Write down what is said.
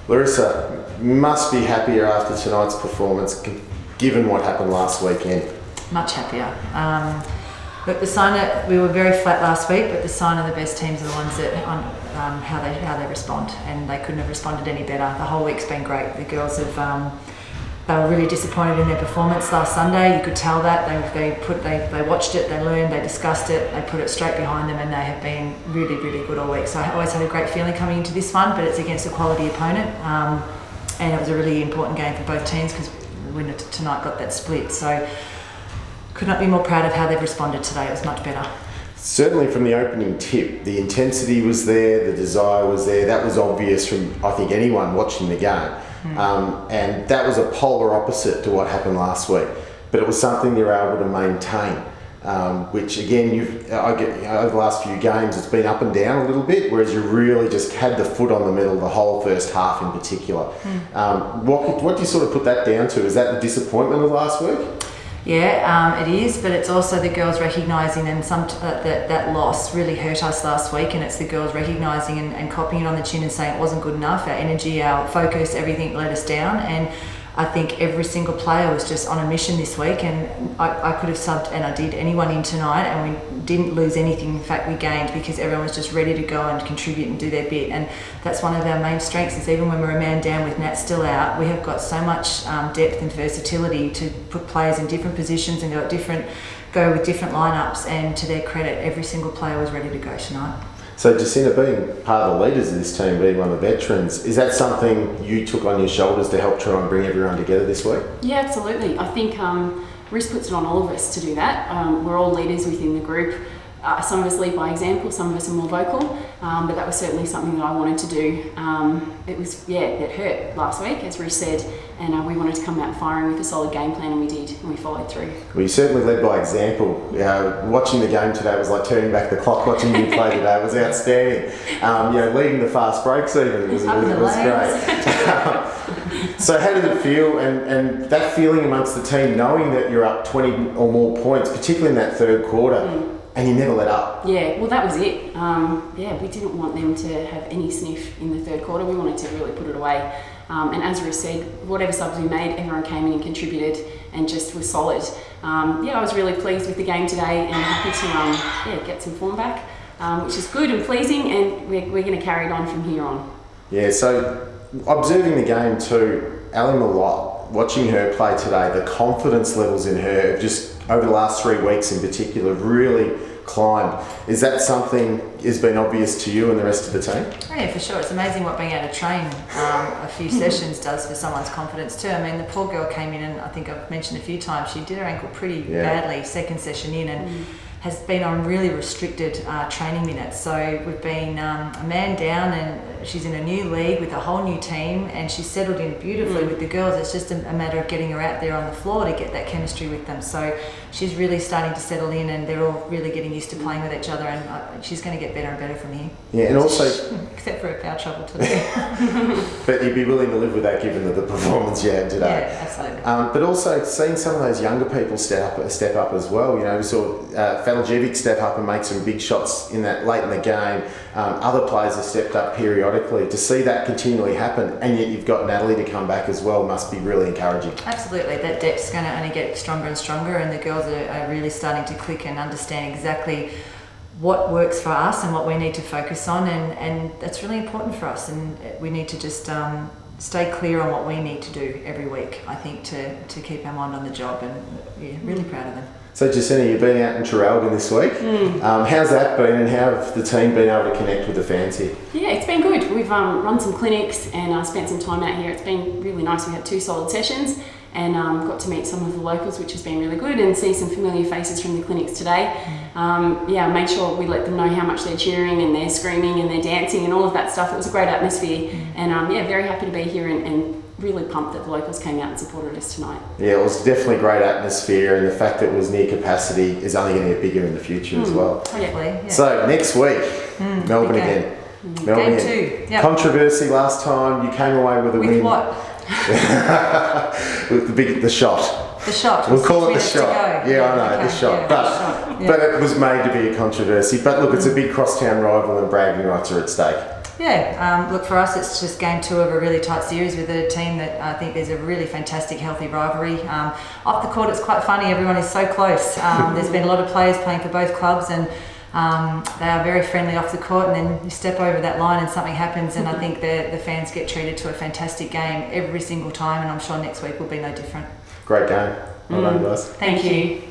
Larissa, must be happier after tonight's performance, given what happened last weekend. Much happier. Look, we were very flat last week, but the sign of the best teams are the ones that how they respond, and they couldn't have responded any better. The whole week's been great. The girls have they were really disappointed in their performance last Sunday. You could tell that they watched it, they learned, they discussed it, they put it straight behind them, and they have been really, really good all week. So I always had a great feeling coming into this one, but it's against a quality opponent, and it was a really important game for both teams because the winner tonight got that split. So could not be more proud of how they've responded today. It was much better. Certainly from the opening tip, the intensity was there, the desire was there. That was obvious from, I think, anyone watching the game. And that was a polar opposite to what happened last week. But it was something they were able to maintain, which again, over the last few games, it's been up and down a little bit, whereas you really just had the foot on the metal the whole first half in particular. What do you sort of put that down to? Is that the disappointment of last week? Yeah, it is, but it's also the girls recognising, and that loss really hurt us last week, and it's the girls recognising and copying it on the chin and saying it wasn't good enough. Our energy, our focus, everything let us down, and I think every single player was just on a mission this week, and I could have subbed, and I did, anyone in tonight, and we didn't lose anything. In fact, we gained because everyone was just ready to go and contribute and do their bit, and that's one of our main strengths. Is even when we're a man down with Nat still out, we have got so much depth and versatility to put players in different positions and go with different lineups, and to their credit, every single player was ready to go tonight. So Jacinta, being part of the leaders of this team, being one of the veterans, is that something you took on your shoulders to help try and bring everyone together this week? Yeah, absolutely. I think Riz puts it on all of us to do that. We're all leaders within the group. Some of us lead by example, some of us are more vocal, but that was certainly something that I wanted to do. It hurt last week, as Riz said, and we wanted to come out firing with a solid game plan, and we did, and we followed through. Well, you certainly led by example. Watching the game today was like turning back the clock. Watching you play today was outstanding. Leading the fast breaks even was great. So how did it feel, and that feeling amongst the team, knowing that you're up 20 or more points, particularly in that third quarter, and you never let up? Yeah, well, that was it. We didn't want them to have any sniff in the third quarter. We wanted to really put it away. And as Riz said, whatever subs we made, everyone came in and contributed and just was solid. I was really pleased with the game today and happy to get some form back, which is good and pleasing, and we're going to carry it on from here on. Yeah, so observing the game too, Ali Malott, watching her play today, the confidence levels in her just over the last 3 weeks in particular really climbed. Is that something has been obvious to you and the rest of the team? Oh yeah, for sure. It's amazing what being able to train a few sessions does for someone's confidence too. I mean, the poor girl came in, and I think I've mentioned a few times, she did her ankle pretty badly second session in, and has been on really restricted training minutes. So we've been a man down, and she's in a new league with a whole new team, and she's settled in beautifully with the girls. It's just a matter of getting her out there on the floor to get that chemistry with them. So she's really starting to settle in, and they're all really getting used to playing with each other, and she's going to get better and better from here. Yeah, and also... except for her foul trouble today. But you'd be willing to live with that given the performance you had today. Yeah, absolutely. But also seeing some of those younger people step up as well. We saw Falajevic step up and make some big shots late in the game. Other players have stepped up periodically. To see that continually happen, and yet you've got Natalie to come back as well, must be really encouraging. Absolutely. That depth's going to only get stronger and stronger, and the girls are really starting to click and understand exactly what works for us and what we need to focus on, and that's really important for us, and we need to just stay clear on what we need to do every week, I think, to keep our mind on the job, and really proud of them. So Jacinta, you've been out in Traralgon this week. How's that been, and how have the team been able to connect with the fans here? Yeah, it's been good. We've run some clinics and spent some time out here. It's been really nice. We had 2 solid sessions, and got to meet some of the locals, which has been really good, and see some familiar faces from the clinics today. Made sure we let them know how much they're cheering and they're screaming and they're dancing and all of that stuff. It was a great atmosphere, and very happy to be here and really pumped that the locals came out and supported us tonight. Yeah, it was definitely a great atmosphere, and the fact that it was near capacity is only going to get bigger in the future as well. Yeah. So next week, Melbourne again. Melbourne Game 2. Yep. Controversy last time, you came away with a win. With what? With the shot. The shot. We'll call it the shot. Yeah, I know, the shot. But it was made to be a controversy. But look, it's a big crosstown rival, and bragging rights are at stake. Look, for us, it's just game 2 of a really tight series with a team that I think there's a really fantastic, healthy rivalry. Off the court, it's quite funny. Everyone is so close. There's been a lot of players playing for both clubs, and they are very friendly off the court, and then you step over that line and something happens, and I think the fans get treated to a fantastic game every single time, and I'm sure next week will be no different. Great game. Well done, guys. Thank you.